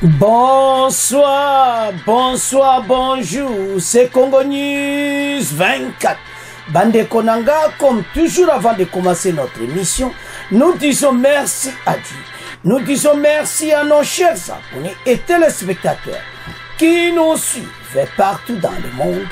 Bonsoir, bonsoir, bonjour, c'est Congo News 24. Bande Konanga, comme toujours avant de commencer notre émission, nous disons merci à Dieu. Nous disons merci à nos chers abonnés et téléspectateurs qui nous suivent partout dans le monde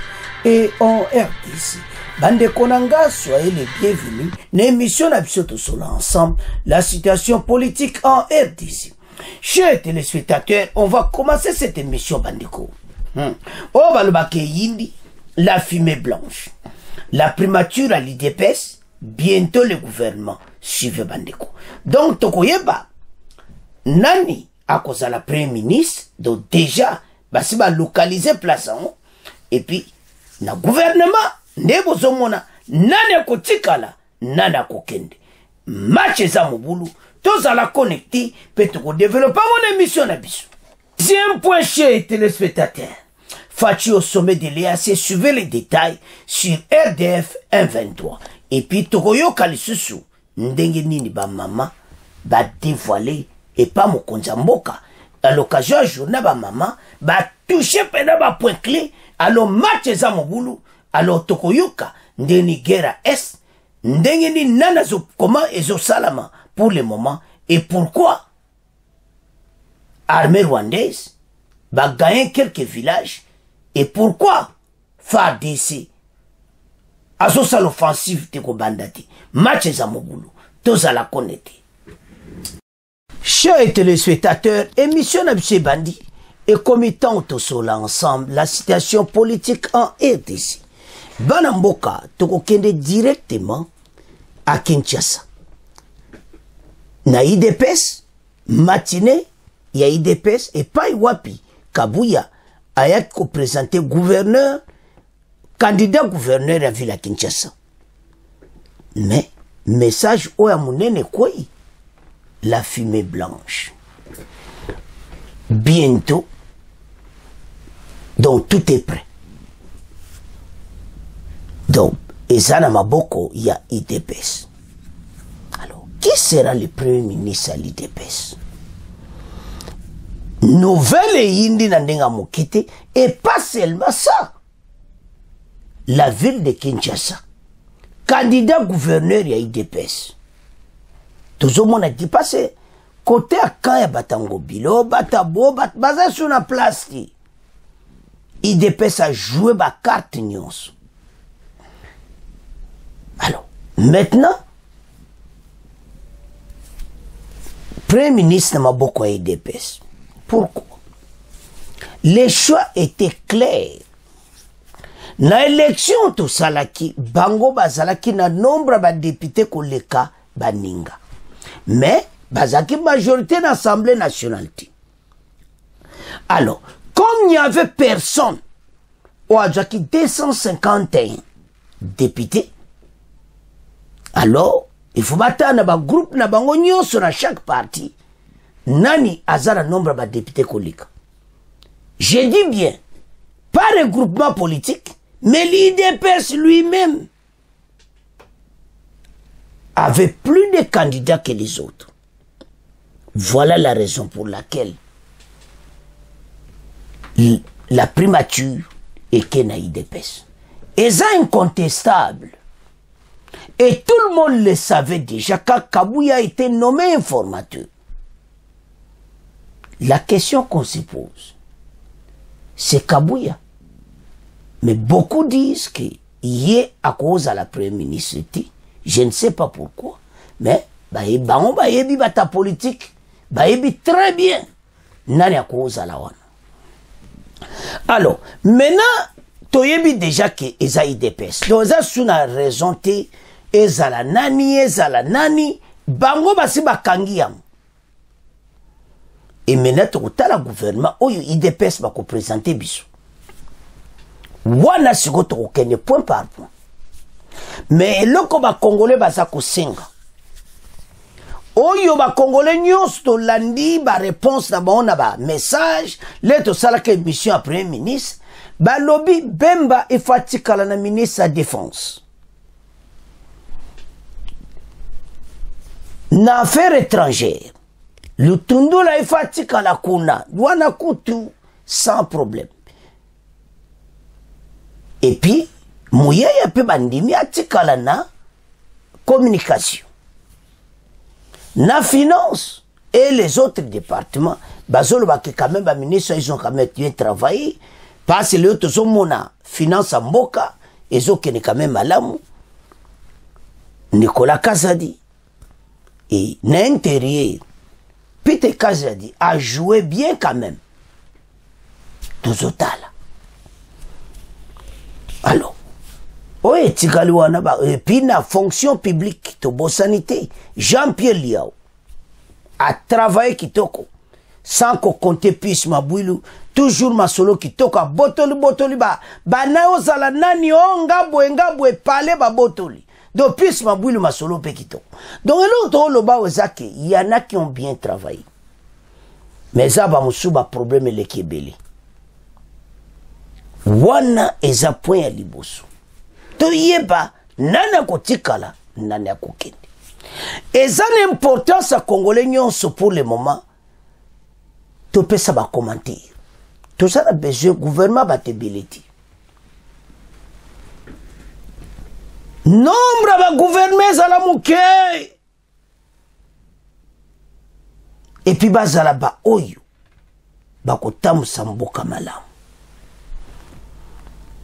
et en RDC. Bande Konanga, soyez les bienvenus. L'émission d'Absoto Sola ensemble, la situation politique en RDC. Chers téléspectateurs, on va commencer cette émission Bandeko. On va le baquer Yindi, la fumée blanche. La primature à l'IDPS, bientôt le gouvernement suive Bandeko. Donc, Tokoyeba, Nani, à cause de la Premier ministre, donc déjà, si va localiser place en et puis, le gouvernement, Nebo Zomona, Nana Kotikala, Nana Kokende. Match za Mobulu, tous à la connecter, peut-être développer mon émission Nabiso. Deuxième point, chers téléspectateurs. Fachi au sommet de l'EAC, suivez les détails sur RDF 123. Et puis, Togoyo Kalisusu, Ndenge Nini ba maman, ba dévoiler, et pas mon konzamboka. À l'occasion, journée ba maman, ba toucher pena ba point clé, alors match za Mobulu, alors Tokoyoka, Ndeni Guerra S, Ndenge Nini nana zo comment et zo salama pour le moment, et pourquoi armée rwandaise va gagner quelques villages. Et pourquoi FARDC a sa l'offensive de Kobandati match za Mobulu tous à la connaître. Chers téléspectateurs, émission Nabse Bandi et comitant Tosola ensemble la situation politique en RDC. Banamboka tokokende directement à Kinshasa. Na IDPS matinée il y a IDPS et pas Iwapi Kabuya a présenté gouverneur, candidat gouverneur à Ville à Kinshasa. Mais, message au Amounene quoi? La fumée blanche. Bientôt, donc tout est prêt. Donc, et ça n'a Maboko, il y a IDPS. Alors, qui sera le premier ministre à l'IDPS? Nouvelle Indi Nandenga Mokete, et pas seulement ça. La ville de Kinshasa, candidat gouverneur à IDPS. Tout le monde a dit passer. Côté à quand ya Batango Bilo, Batabo, Baza sur la place. IDPS a joué ma carte news. Alors, maintenant, Premier ministre n'a beaucoup à IDPS. Pourquoi? Les choix étaient clairs. Na élection tout salaki, bango bazalaki na nombre de députés koleka baninga. Mais bazaki majorité d'Assemblée nationale. Alors, comme il n'y avait personne, on a 251 députés. Alors, il faut battre un groupe na bango nyonso na chaque parti. Nani azara nombre de députés kolika. Je dis bien, pas le groupement politique, mais l'IDPS lui-même avait plus de candidats que les autres. Voilà la raison pour laquelle la primature est qu'un IDPS. Et c'est incontestable. Et tout le monde le savait déjà quand Kabuya a été nommé informateur. La question qu'on se pose, c'est Kabuya. Mais beaucoup disent qu'il y est à cause de la première ministre. Je ne sais pas pourquoi. Mais, on va y ta politique. Très bien. Nani à cause de la wana. Alors, maintenant, tu as déjà que les IDPS. Donc, ça, c'est une raison. Ezala nani, bango basi bakangiyam. Et maintenant, tu as le gouvernement, où IDPS va présenter biso. Wana sigo to kene point par point. Mais loko ba Congolais baza ko senga. Oyo ba Congolais nyos to landi ba réponse na ba ba message, le to sala ke mission à premier ministre, ba lobby Bemba e fatika la ministre de la défense. Na affaires étrangères, Lutundula ifatika la kuna. Wana kutu sans problème. Et puis, Mouyaya pe bandimi atikala na communication. Na finance et les autres départements, bazolo ba quand même ba ministre ils ont quand même bien travaillé parce que les autres sont mona finance en mboka ils ont quand même malamu. Nicolas Kazadi et l'intérieur Peter Kazadi a joué bien quand même. Tous autres là. Alors, oui, et puis la fonction publique, de sanité, Jean-Pierre Liao a travaillé kitoko sans qu'on compte plus ma bouilou, toujours ma solo kitoko, botoli ba nao zala nani ngabwe pale ba botoli. Donc plus ma bouilou ma solo pe kitoko. Donc l'autre le ba ozake, il y en a qui ont bien travaillé. Mais ça va musuba problème le kebele. Wana eza point ya liboso. To yeba nana kotikala nana kokende. Eza l'importance à Congolais nyonso pour le moment. To pesa ba commentaire. To ça a besoin gouvernement ba te beleti. Nombre ba gouvernement za la muke. Et puis ba za la ba oyo. Ba kotamu samboka malamu.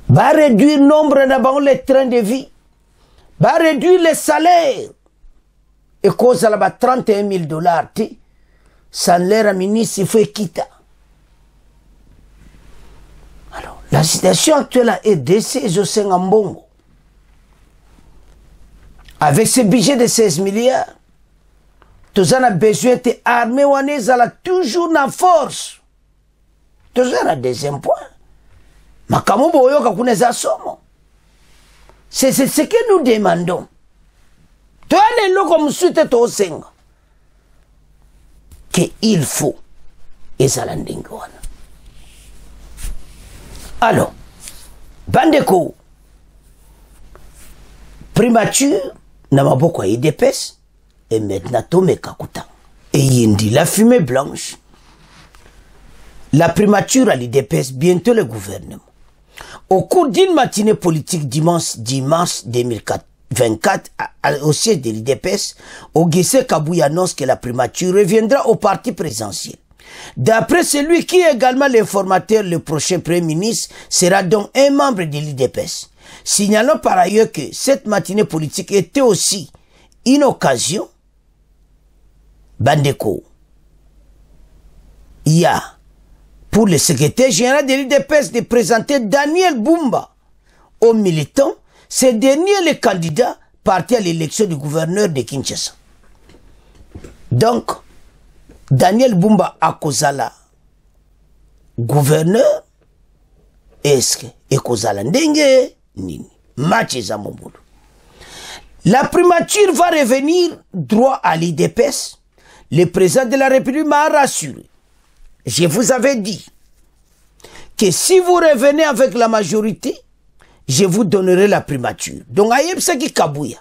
Va réduire le nombre d'abord les trains de vie, va réduire les salaires. Et cause là-bas 31 000 $, salaire ministre, il faut quitter. Alors, la situation actuelle est DC et Mbongo. Avec ce budget de 16 milliards, tous en a besoin de armée ou toujours en force. Tous en a deuxième point. C'est ce que nous demandons. Qu'il faut. Et ça alors, Bandeko, primature, n'a pas beaucoup d'épaisse, et maintenant, Tomé Kakuta. Et il dit la fumée blanche. La primature à l'IDPS, bientôt le gouvernement. Au cours d'une matinée politique dimanche 2024, au siège de l'IDPS, Oguessé Kabouy annonce que la primature reviendra au parti présidentiel. D'après celui qui est également l'informateur, le prochain Premier ministre sera donc un membre de l'IDPS. Signalons par ailleurs que cette matinée politique était aussi une occasion, Bandeko, il y a pour le secrétaire général de l'IDPS de présenter Daniel Bumba aux militants, ce dernier est le candidat parti à l'élection du gouverneur de Kinshasa. Donc, Daniel Bumba a Kozala, gouverneur, est-ce que et Kozala Ndenge Nini match Zamoboulou. La primature va revenir droit à l'IDPS. Le président de la République m'a rassuré. Je vous avais dit que si vous revenez avec la majorité, je vous donnerai la primature. Donc, aïe, c'est qui Kabouya.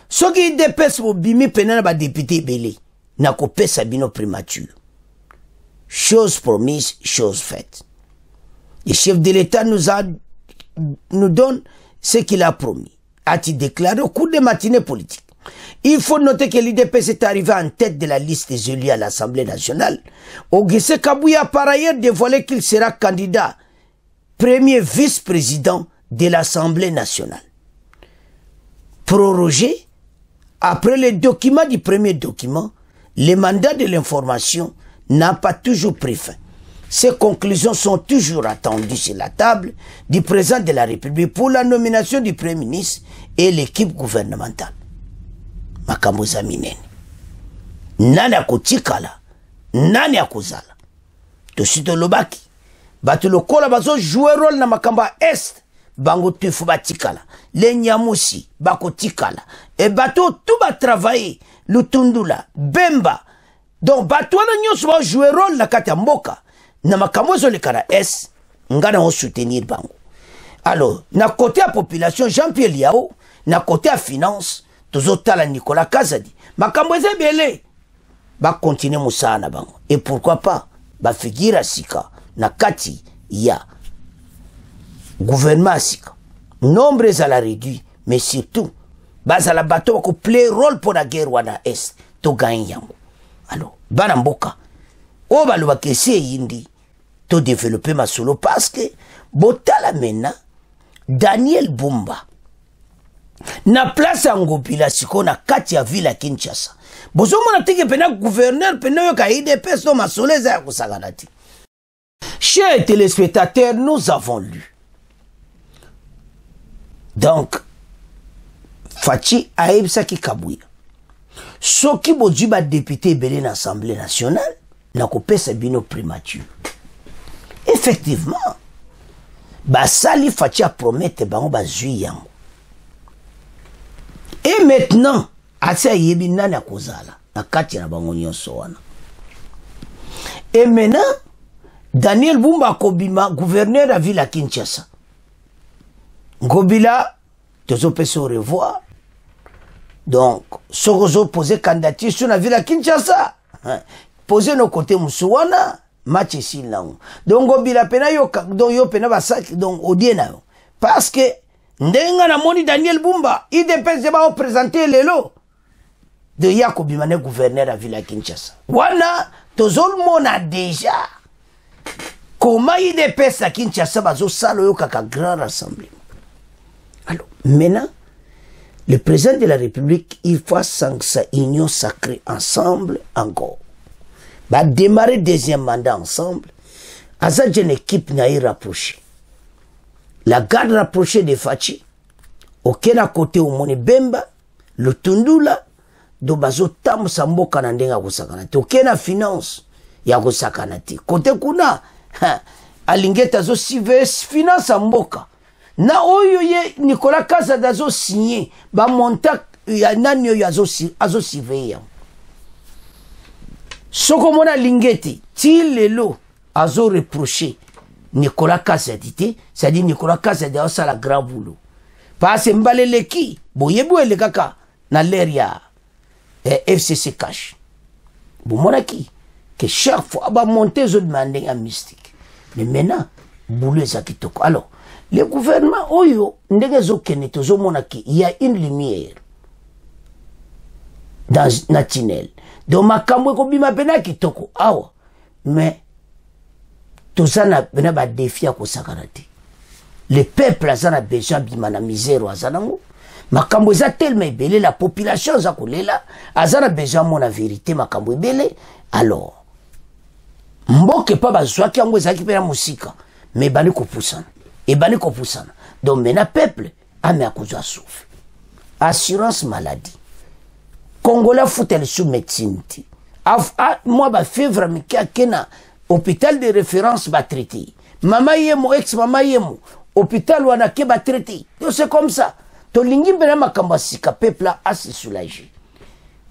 Ce qui dépasse au bimi pénal ba député belé. N'a coupé sa bino primature. Chose promise, chose faite. Le chef de l'État nous donne ce qu'il a promis. A-t-il déclaré au cours des matinées politiques. Il faut noter que l'IDPS est arrivé en tête de la liste des élus à l'Assemblée nationale. Oguessé Kabouya a par ailleurs dévoilé qu'il sera candidat premier vice-président de l'Assemblée nationale. Prorogé, après le document du premier document, le mandat de l'information n'a pas toujours pris fin. Ces conclusions sont toujours attendues sur la table du président de la République pour la nomination du Premier ministre et l'équipe gouvernementale. Makambo za minene. Nani akotikala, nani akozala. Tosito lobaki. Batu lokola bazo jouer rôle na makamba est. Bango tufu batikala. Le nyamusi bako tikala. Et bato tout ba travailler. Lutundula, Bemba. Donc bato wana nyonso ba jouer rôle na kati ya mboka. Na makambo zo le kara est. Ngana on soutenir bango. Alors, na côté à population Jean-Pierre Liao, na côté à finance, tozotala Nicolas Kazadi. Makambo eza belé. ba continuer mosala na bango. Et pourquoi pas ba figira sika na kati ya gouvernement sika. Nombre ezala réduit, mais surtout bazala bato ko play rôle pour la guerre wana est to gagne yango. Alors bana mboka o baloba kesi yindi to développer ma solo parce que botala mena Daniel Bumba na place ya Ngobila siko na kati ya ville ya Kinshasa. Bozo mona teke pena gouverneur pena yo ka IDPS no masole za kusagana ti. Chers téléspectateurs, nous avons lu. Donc Fachi aebsaki kabuya. Soki bozu ba député belé na l'Assemblée nationale na kopesa bino primature. Effectivement, basali Fachi a promettre bango bazui yango. Et maintenant, asa yebi nani akozala na kati na bango nyonso wana. Et maintenant, Daniel Bumba Kobima, gouverneur de la ville à Kinshasa. Ngobila, tozo pese au revoir. Donc, Sorozo posé candidature sur la ville à Kinshasa. Posé nos côtés Moussouana, match ici là. Donc, Ngobila pena yo, donc yo pena basak, donc odiena yo. Parce que, ndenga na moni Daniel Bumba, il dépêche de ba présenter les lots. De Yakobimane gouverneur de la ville à Kinshasa. Wana, tozo le monde a déjà. Comment il dépêche à Kinshasa bazo salo yo kaka grand rassemblement. Alors, maintenant, le président de la République, il faut sa union sacrée ensemble encore. Va démarrer deuxième mandat ensemble. Asa une équipe n'a y rapproché. La garde rapprochée de Fachi. Aucun à côté au Mone Bemba, le Tundula, do bazo tam samboka na ndenga kusakanati. Aucun à finance, ya kusakanati. Côté kuna, alingeta zo finance amboka. Na oyo ye Nicolas Kasa dazo signé ba monta ya nani yo azo siveya. Soko mona lingeti ti lelo azo reprocher Nicolas Kasa dité, c'est-à-dire Nicolas Kasa da ça la grand boulot. Parce mbaleleki boyebu ele kaka na leria FCC cash. Bo mona ki que chaque fois ba monter zo demander un mystique. Mais maintenant boulot ezakitoko. Alors le gouvernement oyo ndegezo keneto zo monaki il y a une lumière dans na tunnel. Donc makambo ko bima pena kitoko awa. Mais tout ça na bena ba défi ko sakarati. Le peuple a besoin bima na misère azanango. Makambo za tellement belé la population za kolela azana besoin mona vérité makambo belé. Alors mboke pa bazwa ki yango ezaki pena musika mais bani ko pusana. Et bani ko pusana. Donc maintenant peuple a mis à cause de souffle. Assurance maladie. Congolais foutent sous médecine. Moi ba fièvre mi kena hôpital de référence ba traité. Mama yemo ex mama yemo hôpital wana ke ba traité. C'est comme ça. To lingi bena makamba sika peuple a se soulager.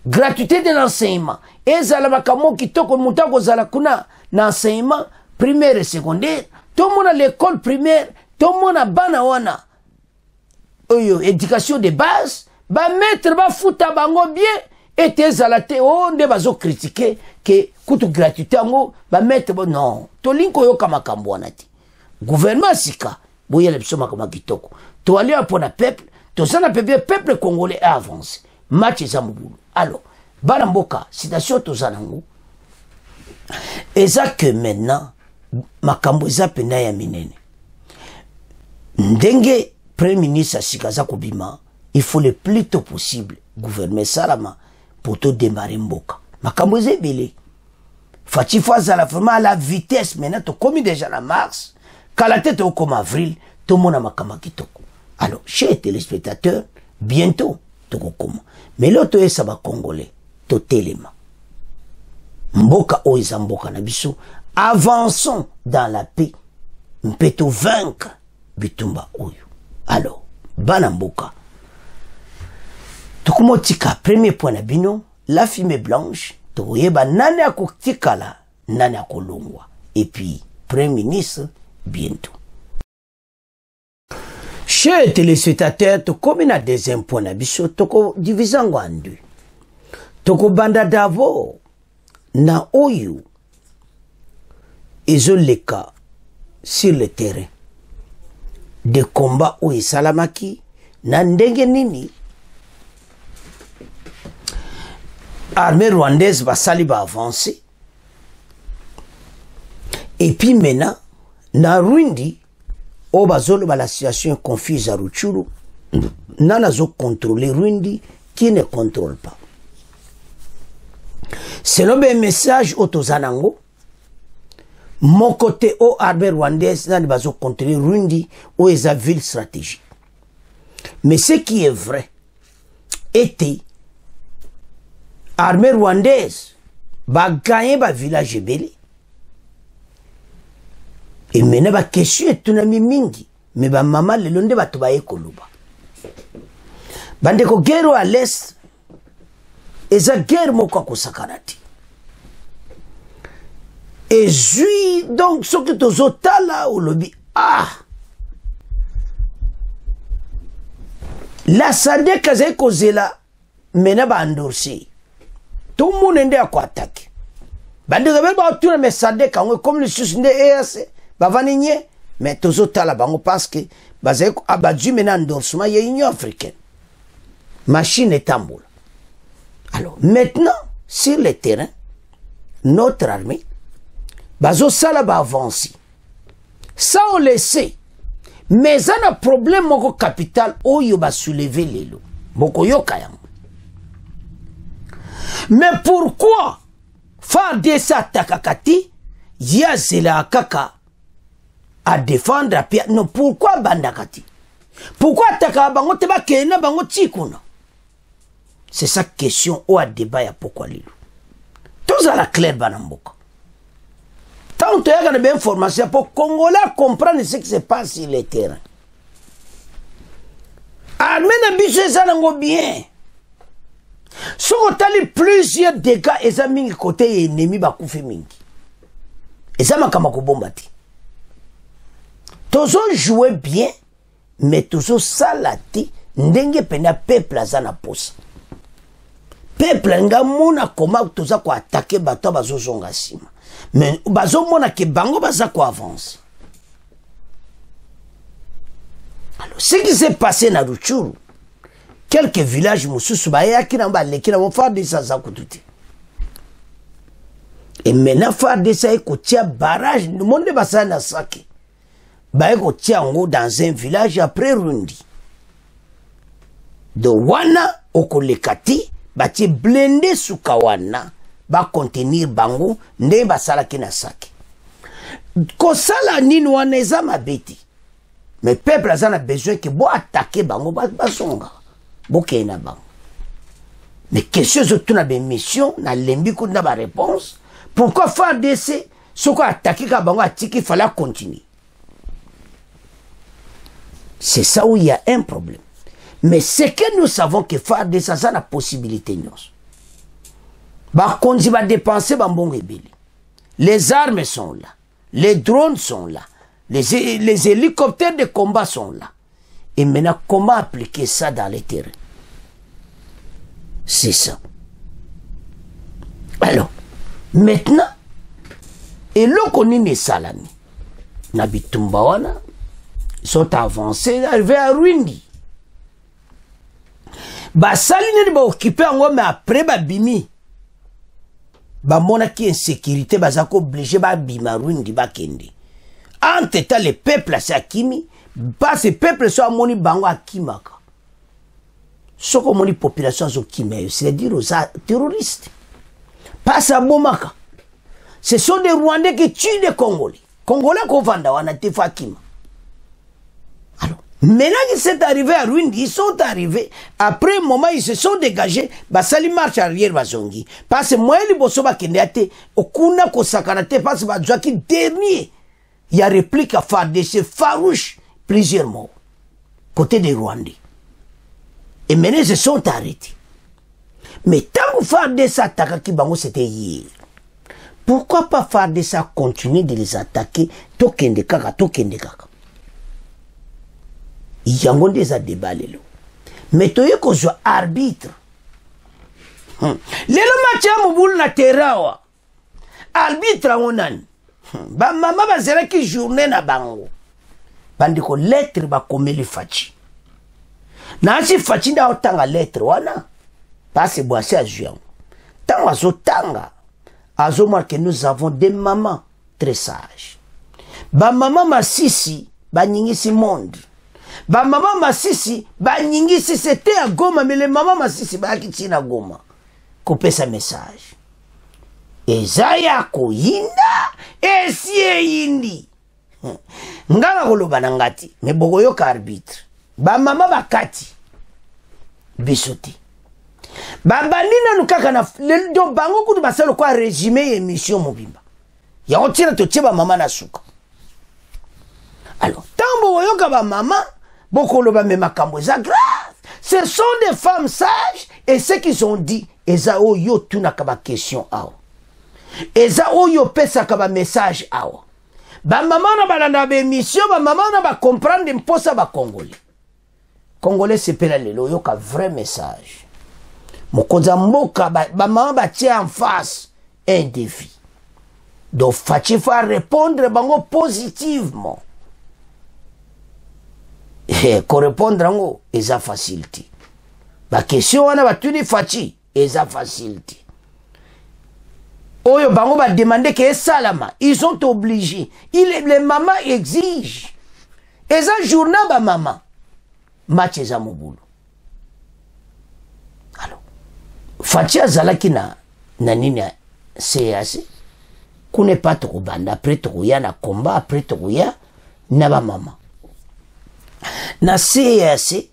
Gratuité de l'enseignement. Ezala makamo kitoko mutako zala kuna na enseignement primaire et secondaire. Tout le monde à l'école primaire, tout le monde a bana wana. Éducation de base, ba mettre ba fouta bango bien et tes alate oh ne bazo critiquer que kutu gratuité ngo ba mettre bon non. To linko yo kama kambwana ti. Gouvernement sika boye le psoma kama kitoko. To aller pour na peuple, to sana peuple congolais a avancé. Match za mubulu. Alors, bana mboka, citation to zanango. Et ça que maintenant makambo eza pena ya minene. Ndenge premier ministre Sikaza Kobima, il faut le plus tôt possible gouverner Salama pour tout démarrer mboka. Makambo eza belé. Fachi Fazala vraiment à la vitesse maintenant to comme déjà la mars, quand la tête au comme avril, tout le monde a makama kitoko. Alors, chers téléspectateurs, bientôt to kokoma. Mais l'autre est ça va congolais, to téléma. Mboka oiza mboka na biso. Avançons dans la paix. Mpeto vaincre bitumba oyo. Alors, banamboka. Tokumotika, premier point na bino, la fumée blanche, toyeba nani akotikala, nani akolongwa. Et puis, premier ministre, bientôt. Chers téléspectateurs, tokomi na deuxième point na biso, toko divisango en deux. Toko banda d'abord, na oyo ezoleka sur le terrain de combat oyo esalamaki na ndenge nini armée rwandaise basali avancé et puis maintenant na Rwindi o bazoloba la situation confuse à Rutshuru nana zo contrôler Rwindi qui ne contrôle pas selon le message autozanango mon côté au armée rwandaise nani bazo contrôler Rwindi ou esa ville stratégique mais ce qui est vrai était armée rwandaise ba gagner ba village ebele et maintenant ba question etunami mingi mais ba mama lelo nde bato ba ekoluba bandeko guerre à l'est eza guerre moko kosakanati et zui donc ce que tozotala au lobby la SADC azai kozela mena ba endorser tout le monde est à quoi attaquer bandeko ba otuna mais SADC comme le susinde EAC ba vanigné mais tozotala bango parce que bazai abadju mena endorsement ya Union africaine machine est en boule. Alors maintenant sur le terrain notre armée bazo sala ba avancer ça on le sait mais ça a un problème moko capital oyo ba soulever lelo moko yoka yango mais pourquoi FARDC atakakati ya zela kaka à défendre à non pourquoi bandakati pourquoi ataka bango te ba kena bango tikuna c'est sa question ou à débat ya pourquoi lelo tous à la claire banamboka. Tant que tu as des informations pour Congolais comprendre ce qui se passe sur le terrain. Armée n'a pas ça bien. Si on a plusieurs dégâts, et ça mingi côté ennemi bakoufi mingi. Et ça m'a kamako bombati. Tozo jouer bien, mais tozo salati ndenge pena peuple azana posa. Peuple nga mona koma toza ko attaquer bato bazo zonga sima. Mais bazo mona ke bango baza ko avance. Alors ce qui s'est passé na Rutshuru, quelques villages mususu baya kina baleki na FARDC za kututi. Et maintenant FARDC ko tia barrage le monde basa na Sake. Ba ko tia ngo dans un village après Rwindi. De wana okolekati bati blende sukawana ba contenir bango nde basala kina Sake. Ko sala nini wana eza mabeti. Mais peuple a besoin que bo attaquer bango basonga. Bo kena bango. Mais question de toute la mission na lembi ko na ba réponse. Pourquoi FARDC ce qu'on attaquer ka bango atiki il fallait continuer. C'est ça où il y a un problème. Mais c'est que nous savons que FARDC ça la possibilité nous. Ba konzi va dépenser ba mbongo ebeli. Les armes sont là. Les drones sont là. Les hélicoptères de combat sont là. Et maintenant, comment appliquer ça dans les terrains? C'est ça. Alors, maintenant, et là qu'on est salami, Nabitumbawana, ils sont avancés, arrivés à Rwindi. Basali n'est pas occupé en mais après, bimi. Ba mona qui insécurité, bazako obligé, bima Rwindi, bakende. Entre les peuples à Kimi, pas ces peuples sont moni bango à Kimaka. Ce que moni population sont Kimé, c'est-à-dire aux terroristes. Pas à Bomaka. Ce sont des Rwandais qui tuent des Congolais. Congolais qu'on vend à Tefa Kima. Alors, maintenant qu'ils sont arrivés à Rwindi, ils sont arrivés. Après un moment, ils se sont dégagés. Basali marche arrière bazongi. Parce que moi, les bosoba kendeate, okuna kosakanate, parce que bazouaki dernier. Il y a réplique à FARDC farouche, plusieurs morts, côté des Rwandais. Et maintenant, ils se sont arrêtés. Mais tant que FARDC attaque Kibango, c'était hier. Pourquoi pas FARDC continuer de les attaquer, tokende kaka. Il y a des débats. Mais tu es qu'on soit arbitre. Les matchs à Mouboul na terrain. arbitre yango nani bamama bazalaki journée na bango bandeko lettre bakomeli Faci nasi Faci nde aotanga lettre wana pasi boasi azwi yango ntango azotanga azomona que nous avons des mamans très sages bamama masisi banyingisi monde bamama masisi banyingisi c'était à Goma mais les mamans masisi bayaki ntina Goma kopesa message eza ya koyinda esi eyindi nganga koloba na ngati me bokoyoka arbitre bamama bakati biso te babandi nanu kaka na do bango kutu basalo kwa résumé émission mobimba yango ntina totie bamama na suka alors ntango bokoyoka bamama bokoloba me makambo eza grave ce sont des femmes sages et ce qu'ils ont dit eza oyo tunaka baquestion awa eza oyo pesaka bamessage awa bamama na balanda baémission bamama na bacomprendre mposa bacongolais congolais sepela lelo oyoka vrai message mokonzi ya mboka bamama batie en face un défi donc Faci fa répondre bango positivement korépondre yango eza facile te baquestion wana batuni Faci eza facile te oyo bango ba demander que salama ils sont obligés les mamans exigent eza journée ba maman match eza mobulu alors Faci azalaki na nini ya CAC kune pa tokobanda après tokoya na combat après tokoya na ba maman na CAC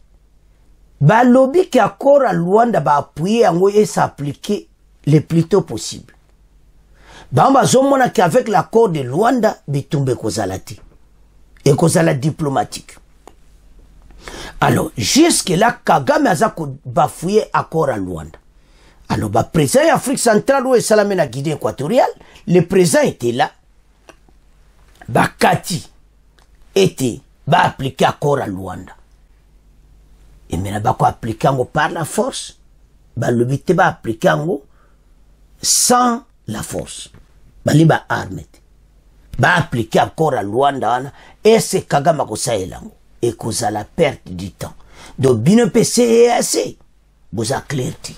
balobi ki accord à Luanda ba appuyer yango et s'appliquer le plus tôt possible bamba zomona qu'avec l'accord de Luanda bitumbe kozala te et kozala diplomatique alors jusque là Kagame aza ko bafouiller accord à Luanda alors ba président Afrique centrale ou esalame na Guinée équatoriale le président était là bakati était ba appliquer accord à Luanda et maintenant ba ko appliquer ngo par la force ba lobité ba appliquer ngo sans la force bali ba armée ba appliquer accord à Luanda wana et c'est Kagame ko saelango et cause la perte du temps donc bino CAC vous a clarté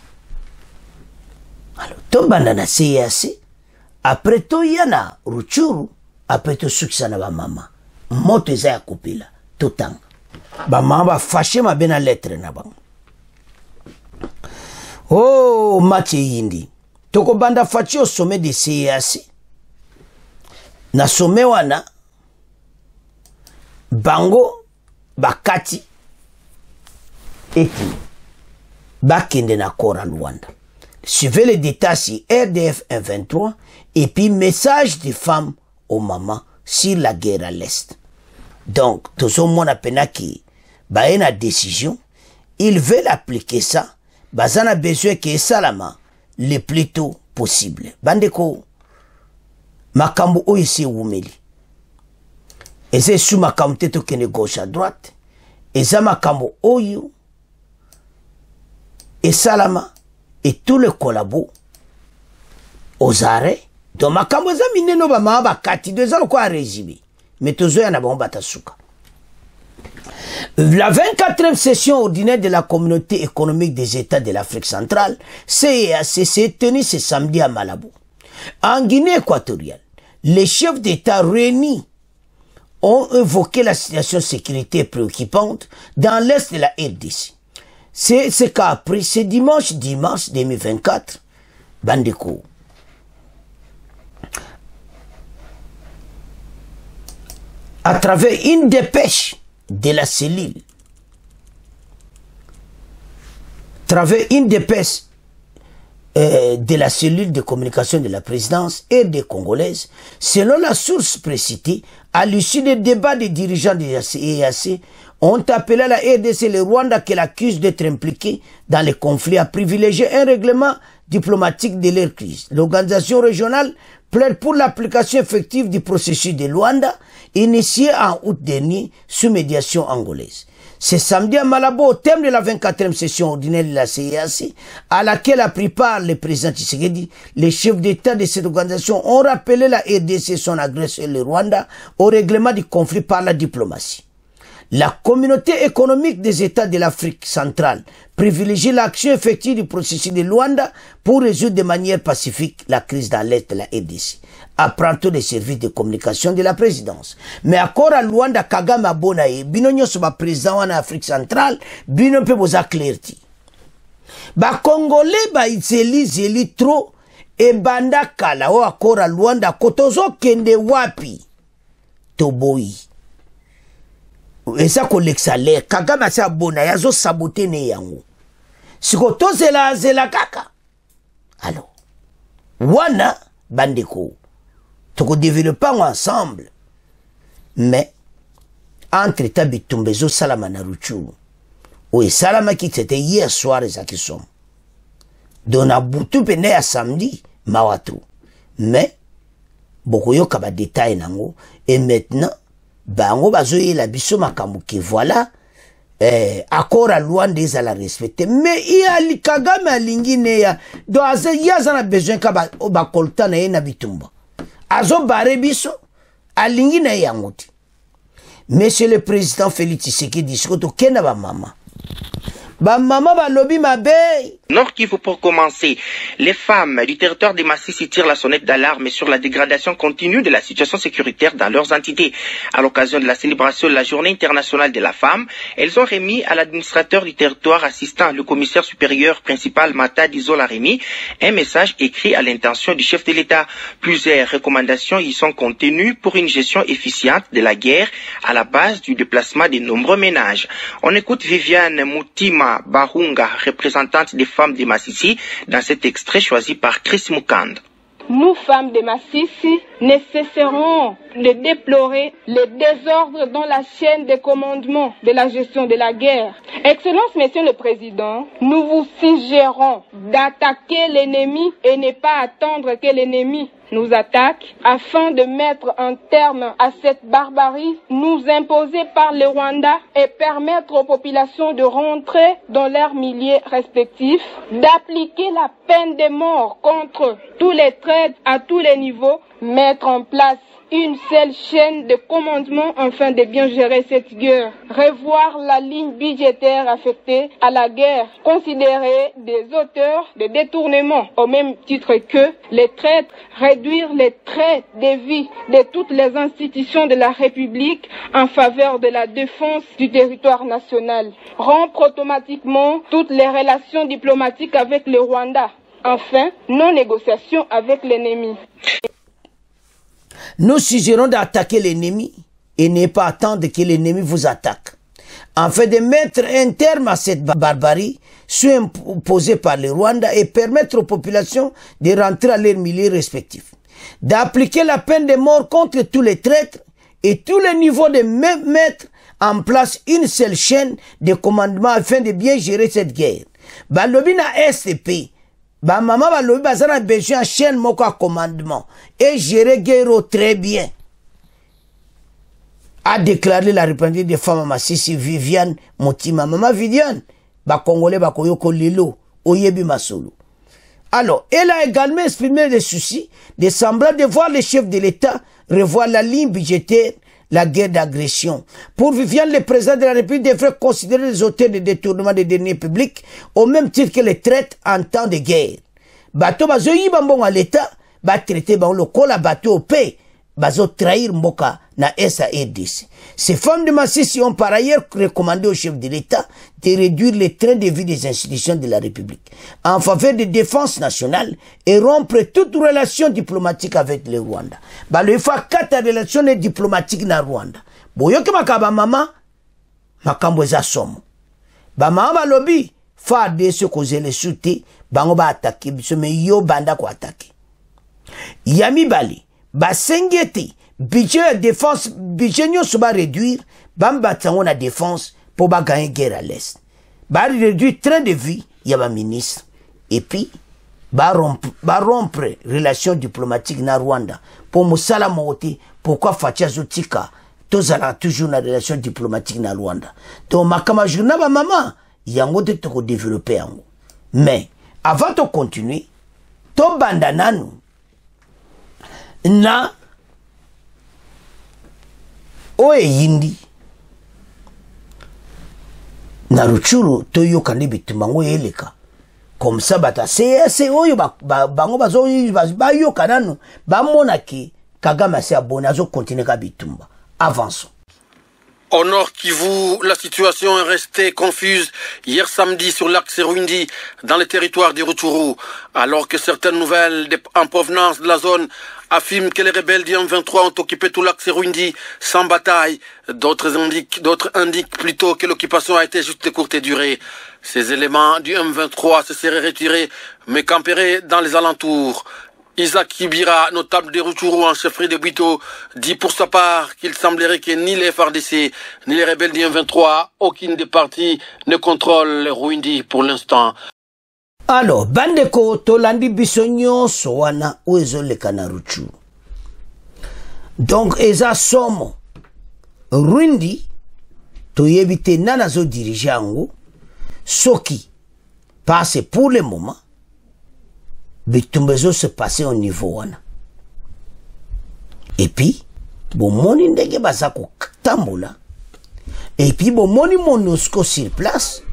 alors tombanda na CAC après to yana Ruchuru après to succès na ba mama moto eza ya kopela totanga ba mama ba fâché ma bena lettre na bango oh match yindi toko banda Faci au sommet de CAC na sommet wana bango bakati eti bakende na kora Luanda suivez les détails si RDF 123 et puis message des femmes aux mamans sur la guerre à l'Est donc tout mona penaki ba ena décision ils veulent appliquer ça bazana besoin que salama le plus tôt possible bandeko makambo oyo esi ewumeli eza esu makambo te tokende gauche à droite eza makambo oyo esalama et tout le collabo aux arrêts donc makambo eza minene bamama bakati do eza lokola résumé mais tozoya na bango batasuka. La 24e session ordinaire de la Communauté économique des États de l'Afrique centrale, CEAC, s'est tenue ce samedi à Malabo. En Guinée équatoriale, les chefs d'État réunis ont évoqué la situation de sécurité préoccupante dans l'est de la RDC. C'est ce qu'a appris ce dimanche 10 mars 2024, Bandeko. À travers une dépêche de la cellule, de la cellule de communication de la présidence et des Congolaises, selon la source précitée, à l'issue des débats des dirigeants de la CEAC, ont appelé la RDC et le Rwanda qu'elle accuse d'être impliquée dans les conflits à privilégier un règlement diplomatique de leur crise. L'organisation régionale plaide pour l'application effective du processus de Luanda, initié en août dernier sous médiation angolaise. C'est samedi à Malabo, au thème de la 24e session ordinaire de la CEAC, à laquelle a pris part le président Tshisekedi, les chefs d'État de cette organisation ont rappelé la RDC, son agresseur, le Rwanda, au règlement du conflit par la diplomatie. La communauté économique des États de l'Afrique centrale privilégie l'action effective du processus de Luanda pour résoudre de manière pacifique la crise dans l'Est de la RDC. Apprend les services de communication de la présidence. Mais encore à Luanda, Kagame Abonaye, bino nyonso ba président en Afrique centrale, bino pe boza clarity. Ba Congolais ba zeli trop e banda kala o encore à Luanda kotozo kende wapi toboi. Et ça koleksa le Kagame asa Abonaye azo saboter ne yango. Siko tozela zela kaka. Alors, wana bandeko. Toko développer ensemble. Mais, entre Tabitumbezo Salamana Ruchu, ou Salama qui c'était hier soir, ça qui sont. Dona Boutou pene à samedi, Mawatu. Mais, beaucoup yo kaba détail nango, et maintenant, bango bazoye la biso makamuki, voilà, accord à Luanda des à la respecter. Mais il y a li Kagame alingine ya, do aze yazana besoin kaba obakolta na yena bitumba. Azo bare biso, alingi na yangoti. Monsieur le président Félix Tshisekedi, sikoto kena ba mama. Ba mama ba lobi mabe. Nord Kivu pour commencer, les femmes du territoire de Massissi tirent la sonnette d'alarme sur la dégradation continue de la situation sécuritaire dans leurs entités. À l'occasion de la célébration de la Journée internationale de la femme, elles ont remis à l'administrateur du territoire assistant le commissaire supérieur principal Matadi Zola Rémy un message écrit à l'intention du chef de l'État. Plusieurs recommandations y sont contenues pour une gestion efficiente de la guerre à la base du déplacement de nombreux ménages. On écoute Viviane Moutima Barunga, représentante des femmes de Massissi, dans cet extrait choisi par Chris Mukand. Nous, femmes de Massissi, ne cesserons de déplorer le désordre dans la chaîne de commandement de la gestion de la guerre. Excellence, Monsieur le Président, nous vous suggérons d'attaquer l'ennemi et ne pas attendre que l'ennemi nous attaque afin de mettre un terme à cette barbarie nous imposée par le Rwanda et permettre aux populations de rentrer dans leurs milieux respectifs, d'appliquer la peine de mort contre tous les traîtres à tous les niveaux, mettre en place une seule chaîne de commandement afin de bien gérer cette guerre, revoir la ligne budgétaire affectée à la guerre, considérer des auteurs de détournement au même titre que les traîtres, réduire les traits de vie de toutes les institutions de la République en faveur de la défense du territoire national, rompre automatiquement toutes les relations diplomatiques avec le Rwanda, enfin, non-négociation avec l'ennemi. Nous suggérons d'attaquer l'ennemi et ne pas attendre que l'ennemi vous attaque. Afin de mettre un terme à cette barbarie imposée par le Rwanda et permettre aux populations de rentrer à leurs milieux respectifs. D'appliquer la peine de mort contre tous les traîtres et tous les niveaux de mettre en place une seule chaîne de commandement afin de bien gérer cette guerre. Balobina SCP. Ba maman ba lobi bazana besoin en chaîne moko à commandement et gérer guerre très bien. A déclaré la représentante des femmes à Massissi Viviane Moutima. Maman Viviane, ba Congolais ba koyoko lilo, oyebi masolo. Alors, elle a également exprimé le souci de semblant de voir les chefs de l'État revoir la ligne budgétaire, la guerre d'agression. Pour Viviane, le président de la République devrait considérer les auteurs de détournement des deniers publics au même titre que les traites en temps de guerre. Bateau bazo yibambon à l'État, ba traiter ba le kola bateau au paix, bazo trahir mboka na SARDC. Ces femmes de Massissi ont par ailleurs recommandé au chef de l'État de réduire les trains de vie des institutions de la République en faveur de défense nationale et rompre toute relation diplomatique avec le Rwanda. Bah, le fa 4 relations diplomatiques na Rwanda. Boyoke makaba mama, makambo eza somo. Ba mama lobby, fa de ce cause les souté, bango ba attaquer, biso me yo banda ko attaquer. Yami bali, ba sengeti, budget défense, budget nyo soba réduire, bamba tango na défense pour ba gagner guerre à l'Est. Ba réduire train de vie, yaba ministre. Et puis, ba rompre relation diplomatique na Rwanda. Pour Moussala Mouti, pourquoi Fatia Zotika, tozala toujours na relation diplomatique na Rwanda. Donc makama journa ba maman yango te to développer yango. Mais avant de continuer, to banda nanu na oe yindi na Ruchuru to yokande bitumango yeleka. Comme ça bata c'est oyo bango bazo ba yokananu ba monaki Kagame s'est abonné à continuer à bitumba. Avançons. Au Nord Kivu, la situation est restée confuse hier samedi sur l'axe Rwindi, dans le territoire du Rutshuru, alors que certaines nouvelles en provenance de la zone affirment que les rebelles du M23 ont occupé tout l'axe Rwindi sans bataille. D'autres indiquent plutôt que l'occupation a été juste de courte durée. Ces éléments du M23 se seraient retirés, mais camperaient dans les alentours. Isaac Kibira, notable de Rutshuru en chefferie de Bwito, dit pour sa part qu'il semblerait que ni les FARDC ni les rebelles du M23, aucune des parties ne contrôle le Rwindi pour l'instant. Alors, bandeko tolandi bisonyo sowana oezoleka na Rutshuru. Donc, eza somo Rwindi toyebite nana zo dirigeango soki passe pour le moment bitumbezo se passer au niveau wana. Et puis bon moni ndenge bazako tambola. Et puis bon moni MONUSCO sur place.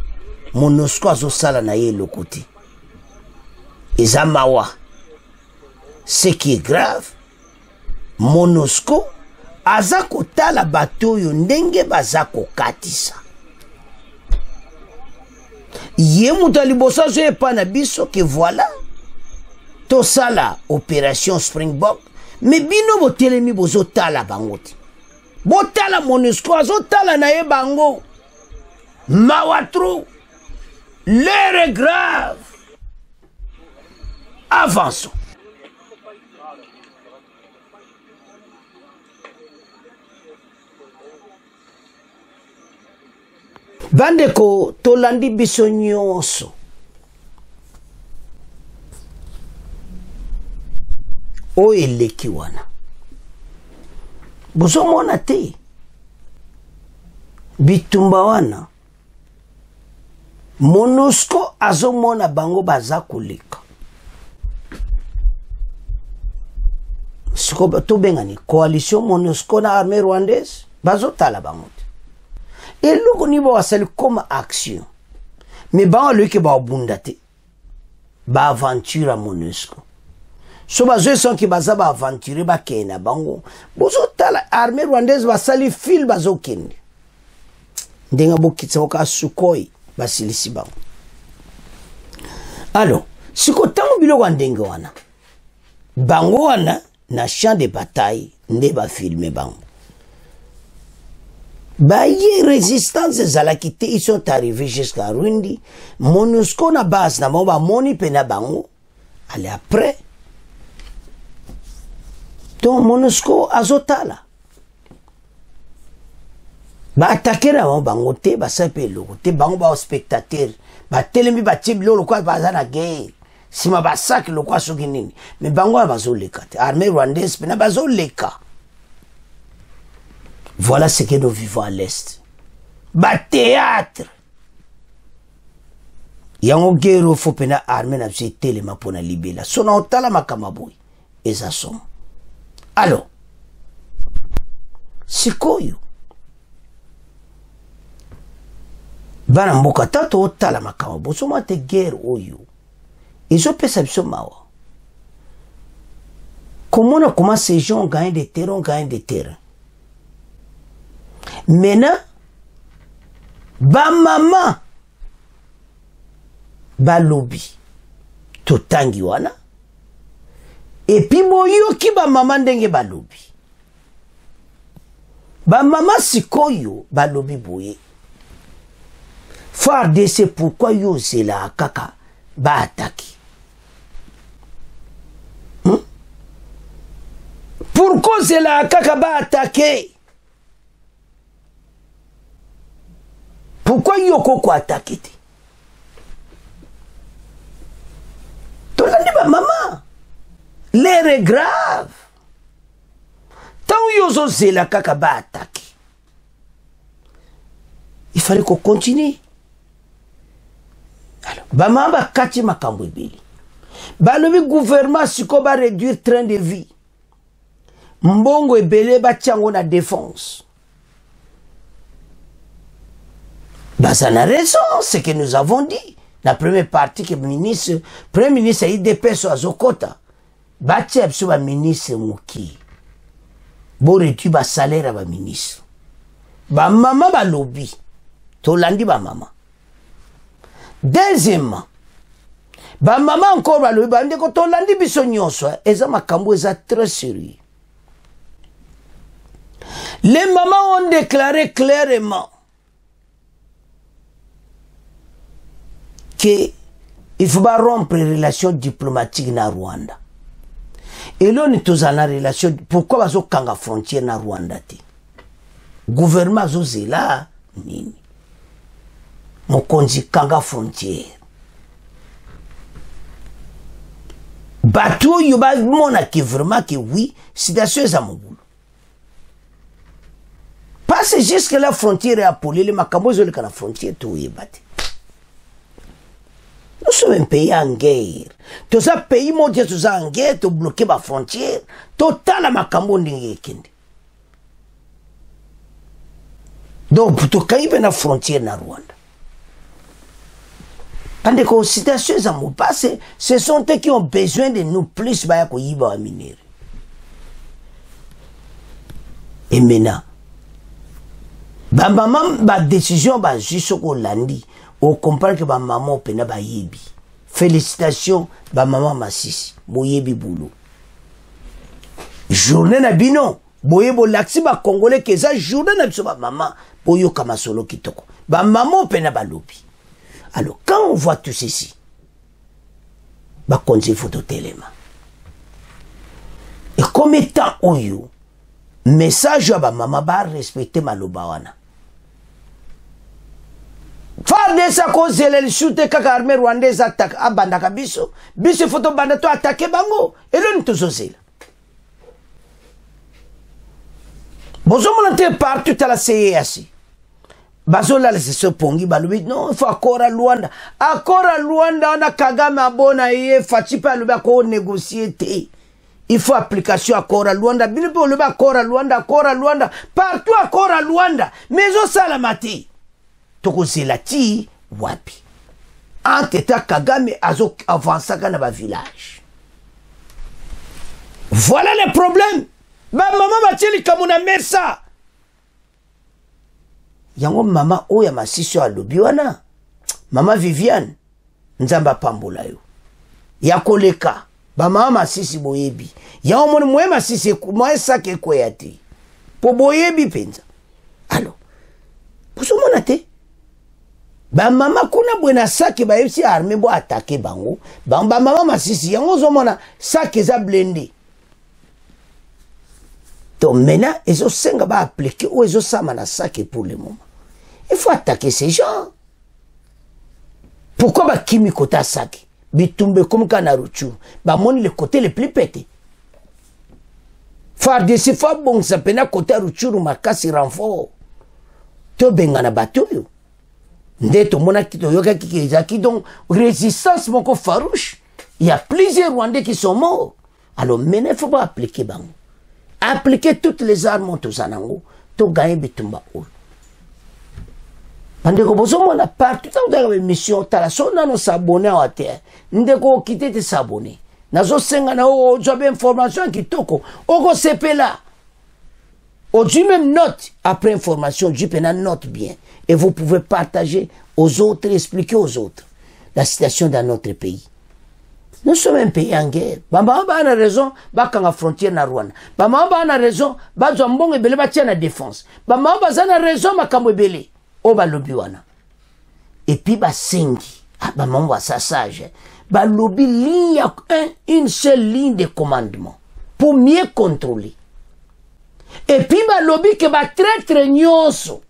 MONUSCO azo sala na ye le côté. Ezamawa. Ce qui est grave, MONUSCO azako tala bato yo ndenge bazako katisa. Ye mutalibosa zo epana biso que voilà. To sala opération Springbok, mais bino botelemi bozo tala bangote. Botala MONUSCO azo tala na ye bango. Mawatro. L'heure est grave. Avançons. Bandeko tolandi biso nyonso. O eleki wana. Bozo mona te. Bitumba wana. MONUSCO azo mona bango baza koleka. Siko to bengani coalition MONUSCO na armée rwandaise bazo tala bango. Et loko nibo wasali comme action. Mais bango lui ke ba bundate. Ba aventure MONUSCO. So bazo son ki baza ba aventure ba kena bango. Bozo tala armée rwandaise basali fil bazo kende. Ndenga bokitsa ka Sukhoi basilisi bango. Alors, siko tango biloko ndenge wana. Bango wana na champ de bataille nde ba filmer bango. Baye résistance zalakite, ils sont arrivés jusqu'à Rwindi. MONUSCO na base na ba moni pena bango. Allez après. Donc MONUSCO azotala. Ba attaquer na bango te ba sape loko te bango ba spectateur ba telemi ba tiblo lo kwa baza na guerre. Sima ba sac lo kwa soki nini. Mais bango bazo leka te. Armée rwandaise pena bazo leka. Voilà ce que nous vivons à l'Est. Ba théâtre. Yango guerre faut pena armée na bse telema pona libela. Sona otala makamaboy. Eza som. Alors. Sikoyo. Bana mboka tato otala makamaboy. Soma te guerre oyo. Ils ont pensé biso mawa. Comment ces gens gagnent des terrains, Maintenant, ba maman, ba lobby, totangi wana, et puis boyo ki ba maman ndenge ba lobby. Ba maman sikoyo ba lobby boye. Farde c'est pourquoi yo c'est la kaka ba attaquer. Pourquoi c'est la kaka ba attaquer? Pourquoi yoko ko attaquer? Tolandi ba maman. L'air est grave. Tant yozo c'est la kaka ba attaquer. fallait qu'on continue. Alors, bamamba kati makambo ebeli. Balobi gouvernement siko ba réduire train de vie. Mbongo ebele ba tiango na défense. Ça n'a raison, c'est que nous avons dit. La première partie que le premier ministre a eu des personnes à Zokota. Batieb sur le ministre Mouki. Bon réduit le salaire à ministre. Maman ba lobby. Tolandi ba maman. Deuxièmement, maman encore ba lobby. Ba ndeko tolandi biso nyonso. Eza makambo eza très sérieux. Les mamans ont déclaré clairement qu'il faut pas rompre les relations diplomatiques na Rwanda. Et là, nous sommes en relation. Pourquoi nous sommes en frontière na Rwanda? Gouvernement est là. Nous sommes en frontière. Bateau, il y a vraiment que oui, situation est à mon boulot. Parce que jusque la frontière est appelée, les macabos sont la frontière, tout est battu. Nous sommes un pays en guerre. Tous ces pays mondiaux sont en guerre, tu bloqué la frontière, total à Makambo n'engagé. Donc, pour tout cas, il y a une frontière dans Rwanda. Pendant que les situations sont passées, ce sont eux qui ont besoin de nous plus pour y avoir minéraux. Et maintenant, ma décision va juste au lundi. On comprend que ma maman pena ba yebi. Félicitations, ma maman Massisi. Boyebi boulot. Journée na bino. Boyebo laksi ba congolais que ça journée na biso ba maman. Boyo kama solo kitoko. Ba maman pena ba lobi. Alors quand on voit tout ceci, ba konzi photo téléma. Et comme étant oyo, message à ba maman ba respecter ma lobawana. Farde sa cause le chute kaka armée rwandaise attaque abandaka biso biso photo banda to attaquer bango et là nous tous là bozo monter partout à la CEAC bazo là c'est ce pongi balubi non il faut accord à Luanda on a Kagame abona ye fatipa le ba ko négocier té il faut application accord à Luanda bino le ba accord à Luanda partout accord à Luanda mais au salamati toko zelati wapi anteta Kagame azo avança dans ba village. Voilà le problème. Ba maman bateli kamuna mersa yango mama oya Masisi alobi wana mama Viviane nzamba pambola yo ya koleka ba mama Masisi boyebi yango moni mwe Masisi mwe sake koyati po boyebi penza alors poso monate ba mama kuna bwena saki ba yesi armée bo attaquer bango ba mama Masisi yango zomona saki za blindé. Donc maintenant ils ont senga ba appliquer ou ils ont sama na saki pour le moment. Il faut attaquer ces gens. Pourquoi ba kimi kota saki bitumbe comme kanaruchu ba moni le côté le plus pété. Faire des fois bon ça pena côté ruchuru makasi renfort. To bengana bateau yo. Ndeto mona kito yoka kiki donc résistance moko farouche. Il y a plusieurs Rwandais qui sont morts. Alors maintenant il faut pas appliquer bango. Appliquer toutes les armes tous anango to gagner bitumba ol. Ndeko bozomo na partout dans la mission talaso na no s'abonner à terre. Ndeko quitter te s'abonner. Nazo senga na o job information qui toko. Oko sepe là. Aujourd'hui même note après information, je peux note bien et vous pouvez partager aux autres, expliquer aux autres la situation dans notre pays. Nous sommes un pays en guerre. Bamba a raison, baka la frontière na Rwanda. Bamba a raison, bazo mbongo ebele batia na défense. Bamba a raison makambo ebele o balobi wana. Et puis ba sengi, bamba ça sage. Ba lobi ligne une seule ligne de commandement pour mieux contrôler. Et puis ba lobi ke ba traître nyonso.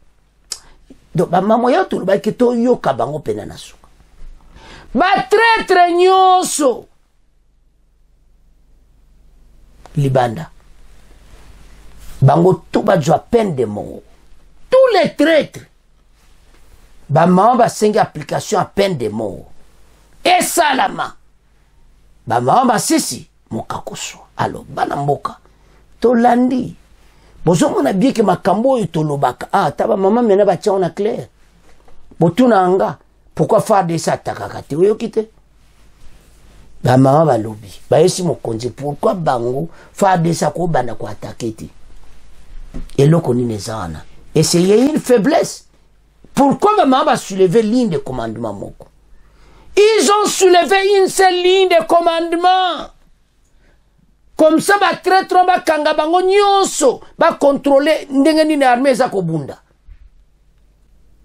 Donc ba maman yo tout ba ke to yo ka bango pena na suka. Ba traître nyonso. Libanda. Bango tout ba jwa peine de mort. Tous les traîtres. ba maman basengi application à peine de mort esalama ba maman basisi mokakoso alo bana mboka tolandi bozomona bien ke makambo oyo tolobaka ta ba maman mena batia on a clair botuna anga pourquoi faire de ça takaka te oyoki te ba maman balobi bayesi mokonzi pourquoi bango faire de ça ko banda ko attaquer te eloko nini eza wana et c'est une faiblesse. Pourquoi maman va soulever ligne de commandement moko? Ils ont soulevé une seule ligne de commandement. Comme ça, ba traître ba kanga bango nyonso ba contrôler ndenge nini armée za kobunda.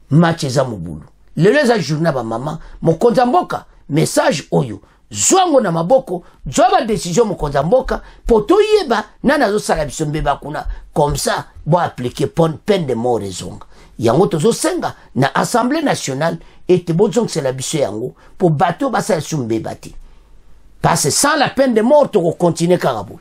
Match za mobulu. Lelo za journée ba maman mokonza mboka message oyo zwango na maboko zwa décision mokonza mboka poto yeba nana zo sala biso mbeba kuna comme ça bo appliquer peine de mort ezonga. Yango tozo senga na Assemblée nationale et te bozong c'est la biso yango pour bateau basa sumbe bati. Parce que sans la peine de mort to continuer karabou.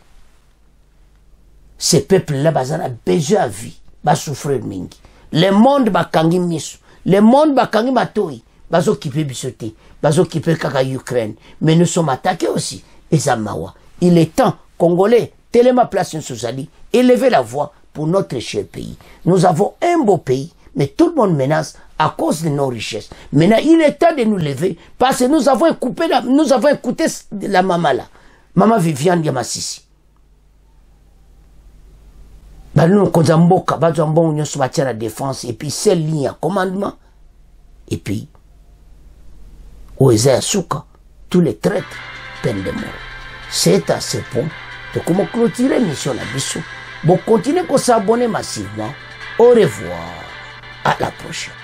Ces peuples là bazana besoin à vie, ba souffrir mingi. Le monde ba kangi miso, le monde ba kangi matoi, bazo kipe bisoté, bazo kipe kaka Ukraine, mais nous sommes attaqués aussi ezamawa. Il est temps Congolais, tellement place Souzali, élever la voix pour notre cher pays. Nous avons un beau pays, mais tout le monde menace à cause de nos richesses. Maintenant, il est temps de nous lever parce que nous avons écouté la maman là. Maman Viviane Diamasisi. Nous Kozamboka, Bazambon, nous sommes à la défense et puis celle ligne à commandement. Et puis, Oeza Souka, tous les traîtres, peine de mort. C'est à ce point de comment clôturer mission à Bissou. Bon, continuez à s'abonner massivement. Au revoir. À la prochaine.